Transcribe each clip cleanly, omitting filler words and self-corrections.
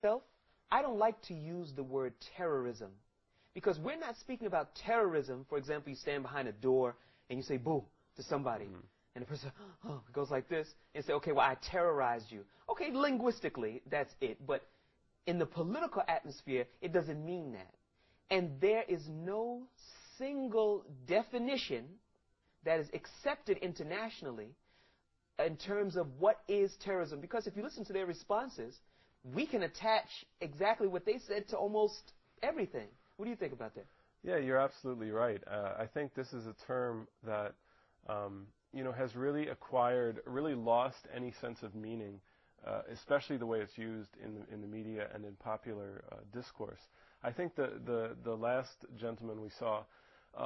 myself, I don't like to use the word terrorism because we're not speaking about terrorism. For example, you stand behind a door and you say boo to somebody. Mm-hmm. And the person goes like this and say, okay, well, I terrorized you. Okay, linguistically, that's it. But in the political atmosphere, it doesn't mean that. And there is no single definition that is accepted internationally in terms of what is terrorism. Because if you listen to their responses, we can attach exactly what they said to almost everything. What do you think about that? Yeah, you're absolutely right. I think this is a term that has really lost any sense of meaning, especially the way it's used in the media and in popular discourse. I think the last gentleman we saw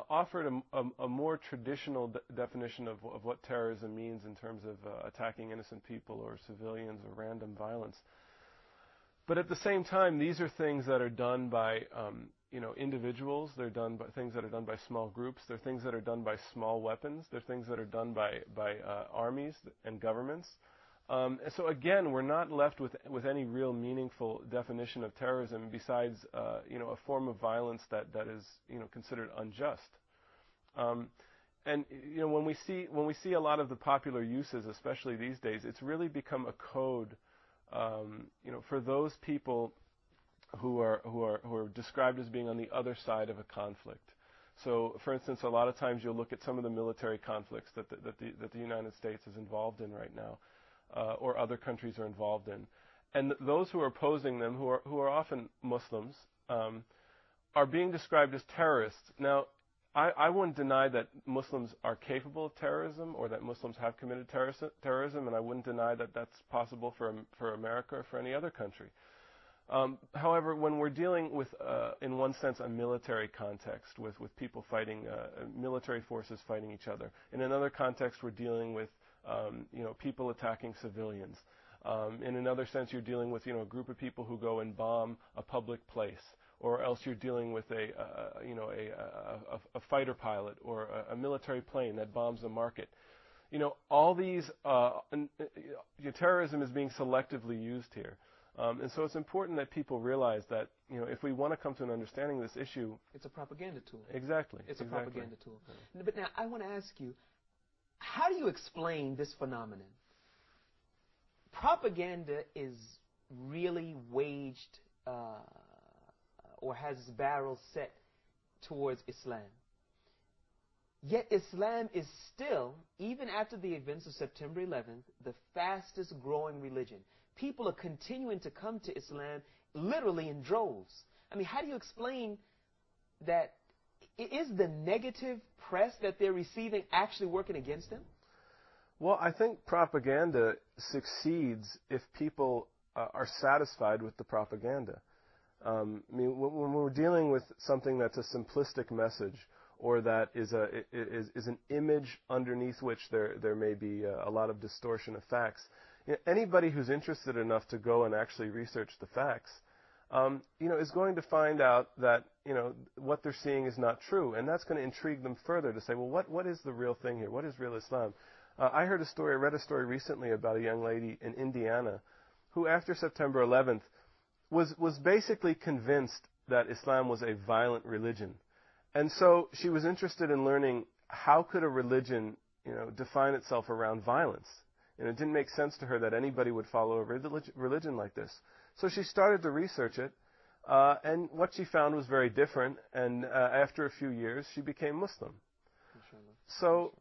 offered a more traditional definition of what terrorism means in terms of attacking innocent people or civilians or random violence. But at the same time, these are things that are done by individuals. They're done by things that are done by small groups. They're things that are done by small weapons. They're things that are done by armies and governments. So again, we're not left with any real meaningful definition of terrorism besides a form of violence that is considered unjust. And when we see a lot of the popular uses, especially these days, it's really become a code for those people who are described as being on the other side of a conflict. So, for instance, a lot of times you'll look at some of the military conflicts that the United States is involved in right now, or other countries are involved in, and those who are opposing them, who are often Muslims, are being described as terrorists. Now, I wouldn't deny that Muslims are capable of terrorism or that Muslims have committed terrorism, and I wouldn't deny that that's possible for America or for any other country. However, when we're dealing with, in one sense, a military context with people fighting, military forces fighting each other. In another context, we're dealing with, people attacking civilians. In another sense, you're dealing with, a group of people who go and bomb a public place. Or else you're dealing with a fighter pilot or a military plane that bombs a market. All these, terrorism is being selectively used here. And so it's important that people realize that, if we want to come to an understanding of this issue... It's a propaganda tool. Exactly. It's a propaganda tool. But now, I want to ask you, how do you explain this phenomenon? Propaganda is really waged... or has its barrel set towards Islam. Yet Islam is still, even after the events of September 11th, the fastest growing religion. People are continuing to come to Islam literally in droves. I mean, how do you explain that? Is the negative press that they're receiving actually working against them? Well, I think propaganda succeeds if people are satisfied with the propaganda. When we're dealing with something that's a simplistic message, or that is an image underneath which there may be a lot of distortion of facts, anybody who's interested enough to go and actually research the facts, is going to find out that what they're seeing is not true, and that's going to intrigue them further to say, well, what is the real thing here? What is real Islam? I read a story recently about a young lady in Indiana who, after September 11th, was basically convinced that Islam was a violent religion. And so she was interested in learning how could a religion, define itself around violence. And it didn't make sense to her that anybody would follow a religion like this. So she started to research it, and what she found was very different. And after a few years, she became Muslim. So,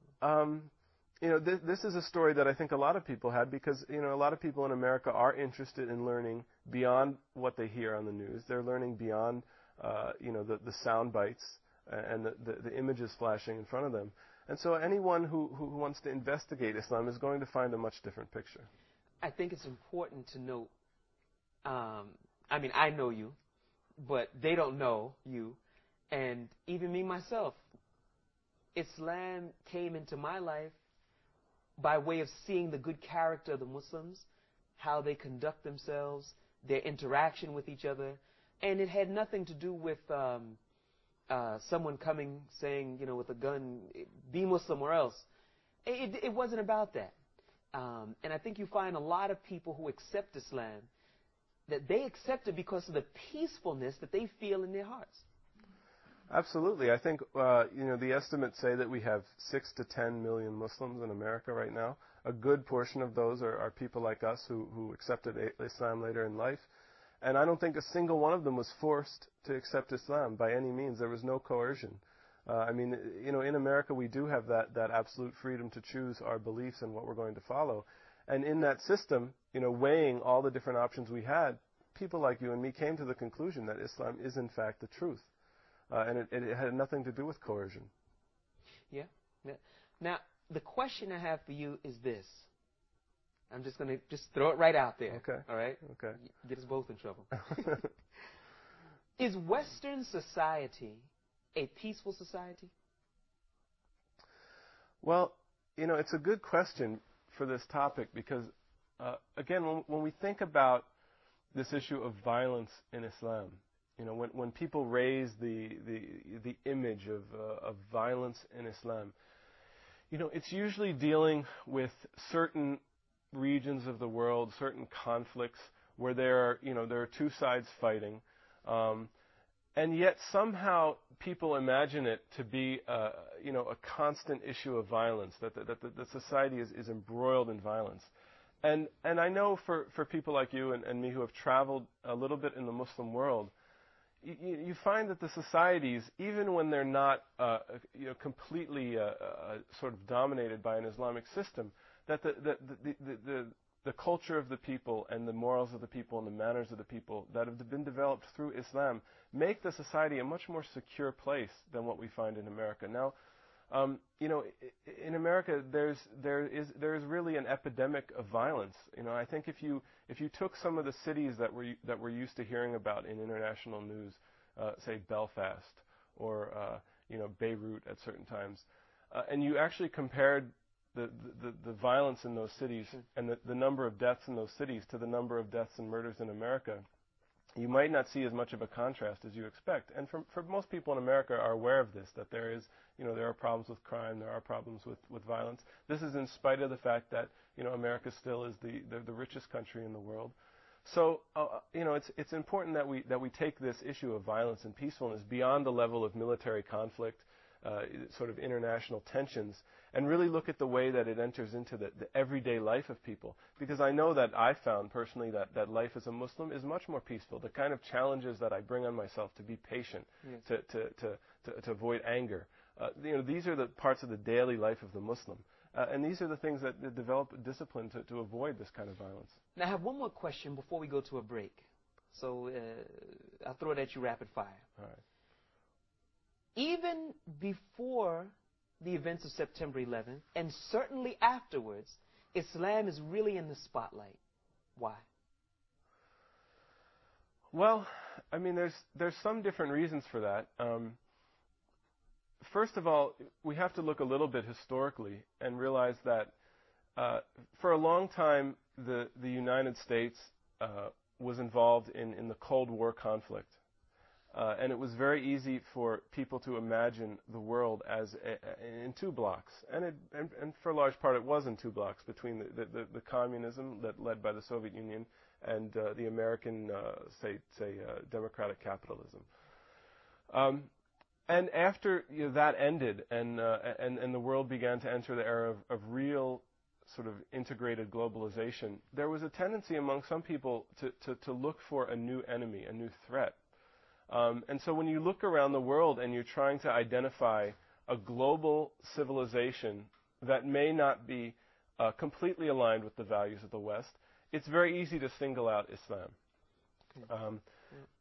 this is a story that I think a lot of people had because, a lot of people in America are interested in learning beyond what they hear on the news. They're learning beyond, the sound bites and the images flashing in front of them. And so anyone who wants to investigate Islam is going to find a much different picture. I think it's important to note, I know you, but they don't know you. And even me, myself, Islam came into my life by way of seeing the good character of the Muslims, how they conduct themselves, their interaction with each other. And it had nothing to do with someone coming saying, with a gun, be Muslim or else. It wasn't about that. And I think you find a lot of people who accept Islam, that they accept it because of the peacefulness that they feel in their hearts. Absolutely. I think, the estimates say that we have 6 to 10 million Muslims in America right now. A good portion of those are people like us who accepted Islam later in life. And I don't think a single one of them was forced to accept Islam by any means. There was no coercion. In America we do have that absolute freedom to choose our beliefs and what we're going to follow. And in that system, weighing all the different options we had, people like you and me came to the conclusion that Islam is in fact the truth. And it had nothing to do with coercion. Yeah. Now, the question I have for you is this. I'm just going to throw it right out there. Okay. All right? Okay. Get us both in trouble. Is Western society a peaceful society? Well, it's a good question for this topic because, again, when we think about this issue of violence in Islam, when people raise the image of violence in Islam, it's usually dealing with certain regions of the world, certain conflicts where there are two sides fighting, and yet somehow people imagine it to be a constant issue of violence, that the society is embroiled in violence. And I know for people like you and me who have traveled a little bit in the Muslim world, you find that the societies, even when they're not completely sort of dominated by an Islamic system, that the culture of the people and the morals of the people and the manners of the people that have been developed through Islam make the society a much more secure place than what we find in America. Now, in America, there is really an epidemic of violence. I think if you took some of the cities that we're used to hearing about in international news, say Belfast or Beirut at certain times, and you actually compared the violence in those cities and the number of deaths in those cities to the number of deaths and murders in America, you might not see as much of a contrast as you expect. And for most people in America are aware of this, that there are problems with crime, there are problems with violence. This is in spite of the fact that, America still is the richest country in the world. So, it's important that we take this issue of violence and peacefulness beyond the level of military conflict, sort of international tensions, and really look at the way that it enters into the everyday life of people. Because I know that I found personally that life as a Muslim is much more peaceful. The kind of challenges that I bring on myself to be patient, yes, to avoid anger. These are the parts of the daily life of the Muslim. And these are the things that develop discipline to avoid this kind of violence. Now, I have one more question before we go to a break. So I'll throw it at you rapid fire. All right. Even before the events of September 11th, and certainly afterwards, Islam is really in the spotlight. Why? Well, there's some different reasons for that. First of all, we have to look a little bit historically and realize that for a long time, the United States was involved in the Cold War conflict. And it was very easy for people to imagine the world as in two blocks. And for a large part, it was in two blocks between the communism that led by the Soviet Union and the American, democratic capitalism. And after that ended, and the world began to enter the era of real sort of integrated globalization, there was a tendency among some people to look for a new enemy, a new threat. And so when you look around the world and you're trying to identify a global civilization that may not be completely aligned with the values of the West, it's very easy to single out Islam.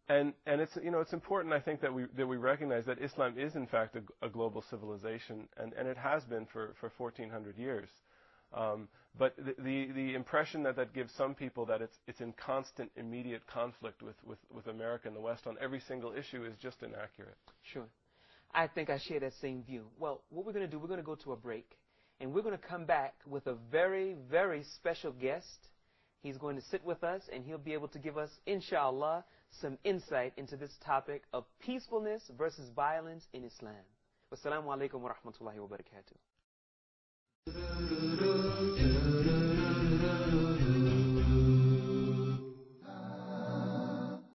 And it's important, I think, that we recognize that Islam is in fact a global civilization, and it has been for 1,400 years. But the impression that gives some people that it's in constant, immediate conflict with America and the West on every single issue is just inaccurate. Sure. I think I share that same view. Well, what we're going to do, we're going to go to a break, and we're going to come back with a very, very special guest. He's going to sit with us, and he'll be able to give us, inshallah, some insight into this topic of peacefulness versus violence in Islam. Wassalamu alaikum wa rahmatullahi wa barakatuh.